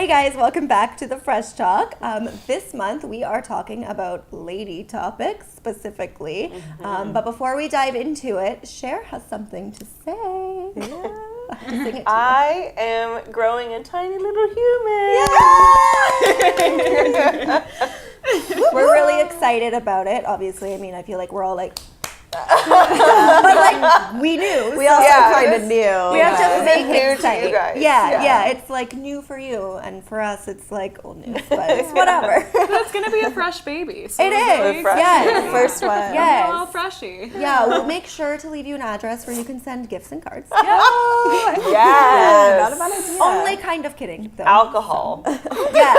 Hey guys, welcome back to The Fresh Talk. This month we are talking about lady topics specifically. But before we dive into it, Cher has something to say. Yeah. I am growing a tiny little human. We're really excited about it. Obviously, I mean, I feel like we're all like, but like we knew. We also kind of knew. We have to make it to you guys. Yeah, it's like new for you, and for us, it's like old news, but it's whatever. But it's gonna be a fresh baby. So It is. The first one. Yes. A little freshy. Yeah, we'll make sure to leave you an address where you can send gifts and cards. Yes. Yeah, not a bad idea. Only kind of kidding, though. Alcohol. Yeah.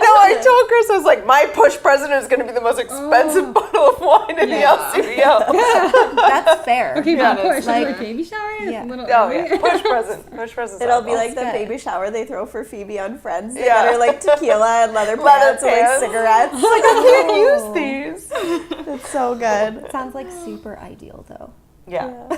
No, I told Chris, I was like, my push president is going to be the most expensive bottle of wine in the LCBO. That's fair. Okay, Yeah, but push like- like baby shower. Yeah. A little Oh, early. yeah. Push present. Push present. It'll be like the good. baby shower they throw for Phoebe on Friends. They Yeah. get her like tequila and leather Leather pants and like pants. cigarettes. Like, I can't use these. It's so good. Sounds like super ideal, though. Yeah.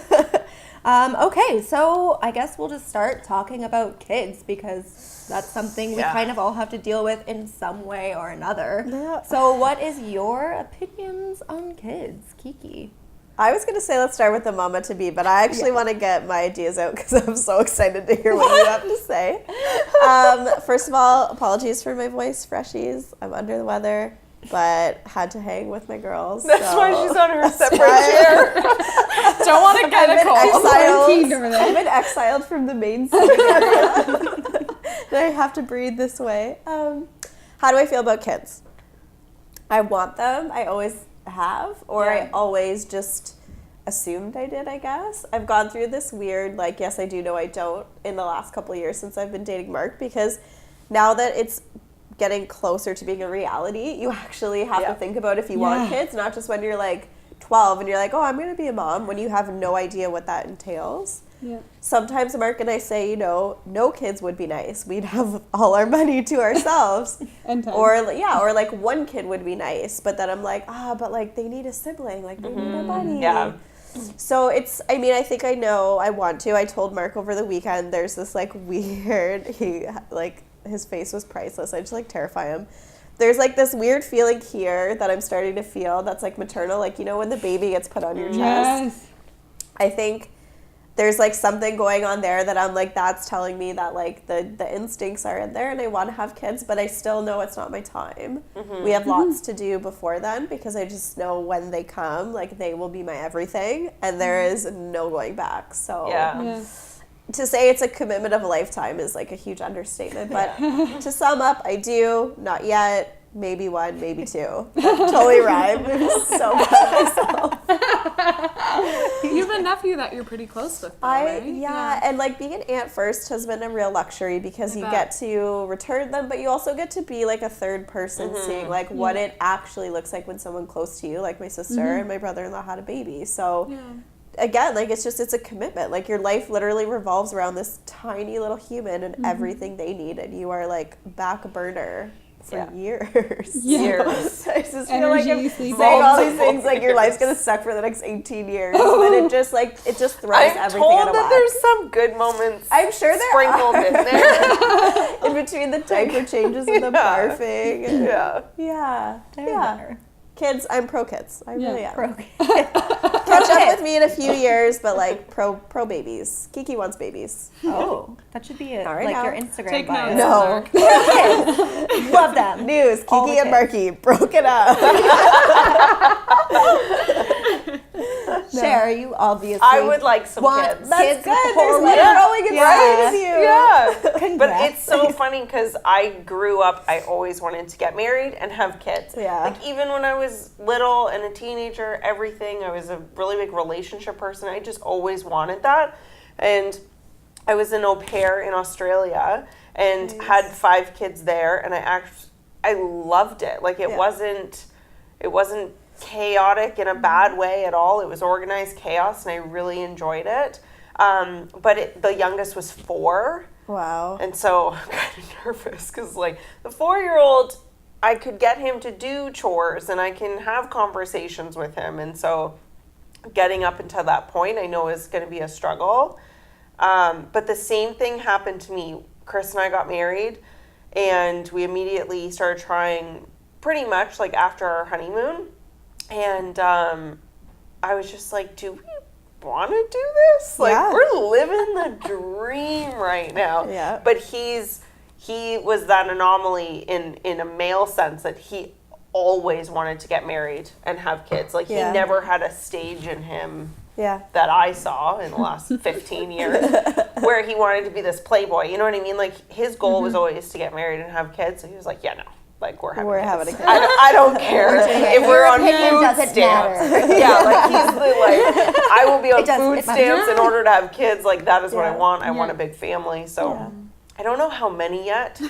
Okay, so I guess we'll just start talking about kids because that's something we kind of all have to deal with in some way or another. Yeah. So what is your opinions on kids, Kiki? I was going to say let's start with the mama to be, but I actually want to get my ideas out because I'm so excited to hear what you have to say. First of all, apologies for my voice, freshies. I'm under the weather, but had to hang with my girls. That's so. why she's on her separate chair. Don't want to get a cold. Quarantined over there. I've been exiled from the main city area. And I have to breathe this way. How do I feel about kids? I want them. I always have, or I always just assumed I did, I guess. I've gone through this weird, like, yes, I do, no, I don't, in the last couple of years since I've been dating Mark, because now that it's getting closer to being a reality, you actually have to think about if you want kids, not just when you're like 12 and you're like, oh, I'm going to be a mom, when you have no idea what that entails. Yeah. Sometimes Mark and I say, you know, no kids would be nice. We'd have all our money to ourselves. And time. or like one kid would be nice. But then I'm like, but like they need a sibling. Like they need a buddy. Yeah. So I think I know I want to. I told Mark over the weekend, there's this like weird, his face was priceless. I just like terrify him. There's like this weird feeling here that I'm starting to feel that's like maternal. Like, you know, when the baby gets put on your chest. Yes. I think there's like something going on there that I'm like, that's telling me that like the instincts are in there and I want to have kids, but I still know it's not my time. We have lots to do before then because I just know when they come, like they will be my everything and there is no going back. So to say it's a commitment of a lifetime is like a huge understatement, but to sum up, I do, not yet, maybe one, maybe two. That totally rhymed. It was so bad myself. You have a nephew that you're pretty close with, though, right? And like being an aunt first has been a real luxury because you get to return them, but you also get to be like a third person seeing like what it actually looks like when someone close to you, like my sister and my brother-in-law had a baby. So again, like it's a commitment. Like your life literally revolves around this tiny little human and everything they need, and you are like back burner for years. Years. I just feel Energy, like I'm sleep. saying all these things like your life's gonna suck for the next 18 years, but it just throws I'm everything told out of that whack. there's some good moments I'm sure there sprinkled in there. in between the diaper changes and the barfing. And They're there. Kids, I'm pro kids. I really am. Pro Catch up with me in a few years, but like pro babies. Kiki wants babies. Oh, that should be it. All right, like now. your Instagram Take bio. notes. No. Love them. News. All Kiki the and Marky broke it up. Cher, you obviously I would like some want kids. That's kids good. There's before one growing inside of you. Yeah. But Congrats. it's so funny because I grew up, I always wanted to get married and have kids. Yeah. Like even when I was little and a teenager, everything, I was a really big relationship person. I just always wanted that. And I was an au pair in Australia and had 5 kids there, and I loved it. Like it wasn't chaotic in a bad way at all. It was organized chaos, and I really enjoyed it. But the youngest was 4. Wow. And so I'm kind of nervous because, like, the 4-year-old, I could get him to do chores and I can have conversations with him. And so getting up until that point, I know is going to be a struggle. But the same thing happened to me. Chris and I got married, and we immediately started trying pretty much like after our honeymoon. And I was just like, do we want to do this? Like, we're living the dream right now. Yeah. But he was that anomaly in a male sense that he always wanted to get married and have kids. Like, he never had a stage in him that I saw in the last 15 years where he wanted to be this playboy. You know what I mean? Like, his goal was always to get married and have kids. So he was like, yeah, no. Like, we're having a kid. I don't care if we're on food stamps. Yeah, like, he's the, like, I will be on food stamps in order to have kids. Like, that is what I want. I want a big family. So I don't know how many yet.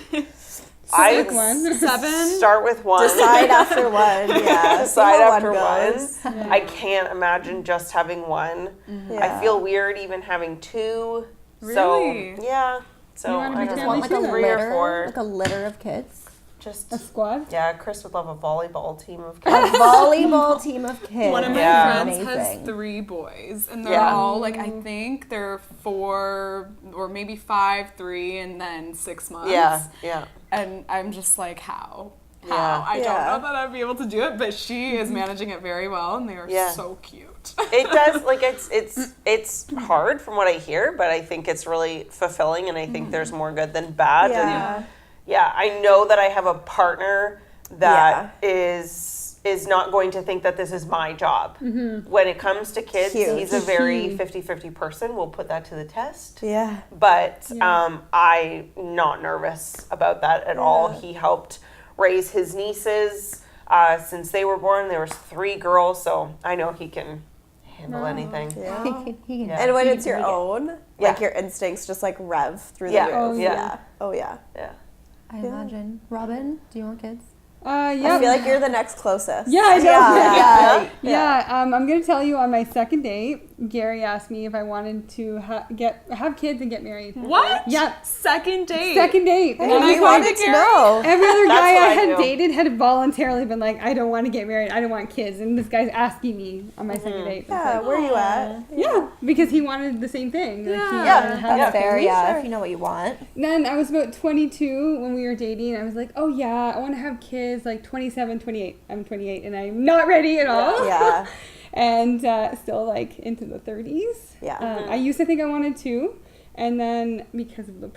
I one. 7. Start with one. Decide after one. Yeah. Decide after one. Yeah. I can't imagine just having one. I feel weird even having 2. Really? So yeah. So I just want like a 3 litter, or 4. like a litter of kids. Just a squad? Yeah, Chris would love a volleyball team of kids. A volleyball team of kids. One of my friends has 3 boys, and they're all like, I think they're 4 or maybe 5, 3, and then 6 months. Yeah. And I'm just like, how? I don't know that I'd be able to do it, but she is managing it very well, and they are so cute. It does, like, it's hard from what I hear, but I think it's really fulfilling, and I think there's more good than bad. And I know that I have a partner that is not going to think that this is my job. When it comes to kids, he's a very 50-50 person. We'll put that to the test. Yeah. But I'm not nervous about that at all. He helped raise his nieces since they were born. There was 3 girls, so I know he can handle anything. Yeah. And when it's your own, like your instincts just like rev through the roof. Oh yeah. I imagine. Robin, do you want kids? I feel like you're the next closest. Yeah, I know. Yeah. I'm going to tell you on my second date, Gary asked me if I wanted to have kids and get married. What? Yeah. Second date. And I wanted to know. Every other guy I had dated had voluntarily been like, I don't want to get married. I don't want kids. And this guy's asking me on my second date. Yeah, like, where are you at? Yeah, because he wanted the same thing. Like, That's fair, if you know what you want. Then I was about 22 when we were dating. I was like, oh yeah, I want to have kids like 27, 28. I'm 28 and I'm not ready at all. Yeah. And still like into the 30s. Yeah. I used to think I wanted 2. And then because of the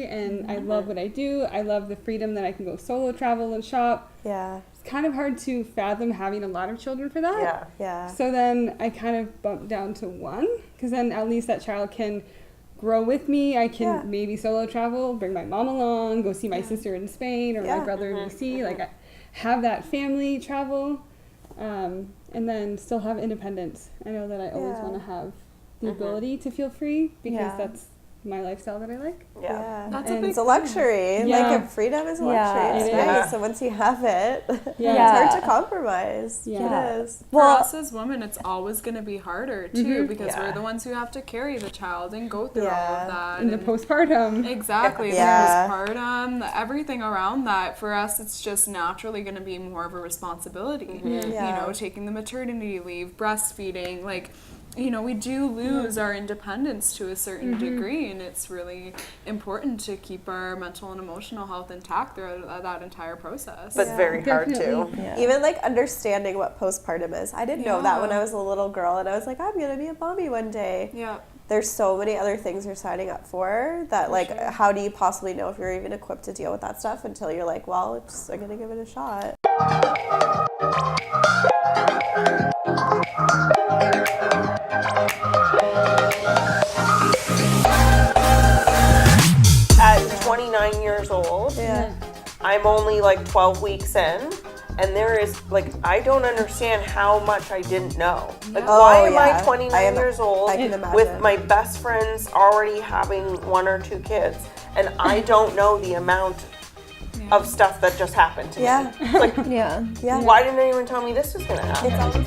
and I love what I do, I love the freedom that I can go solo travel and shop. Yeah. It's kind of hard to fathom having a lot of children for that. Yeah. So then I kind of bumped down to 1 because then at least that child can grow with me. I can maybe solo travel, bring my mom along, go see my sister in Spain or my brother in DC. Like I have that family travel, and then still have independence. I know that I always want to have the ability to feel free because that's my lifestyle that I like. That's and it's a luxury. Like freedom is a luxury. It's nice. So once you have it, it's hard to compromise. It is. For us as women, it's always going to be harder too because we're the ones who have to carry the child and go through all of that. And the postpartum. Exactly. The postpartum, everything around that. For us, it's just naturally going to be more of a responsibility. You know, taking the maternity leave, breastfeeding, like, you know, we do lose our independence to a certain degree, and it's really important to keep our mental and emotional health intact throughout that entire process. But it's very hard too. Even like understanding what postpartum is. I didn't know that when I was a little girl, and I was like, I'm going to be a mommy one day. There's so many other things you're signing up for that, how do you possibly know if you're even equipped to deal with that stuff until you're like, well, I'm going to give it a shot. At 29 years old, I'm only like 12 weeks in, and there is like, I don't understand how much I didn't know. Like, why am I 29 years old with my best friends already having 1 or 2 kids, and I don't know the amount of stuff that just happened to me? Like, why didn't anyone tell me this was gonna happen?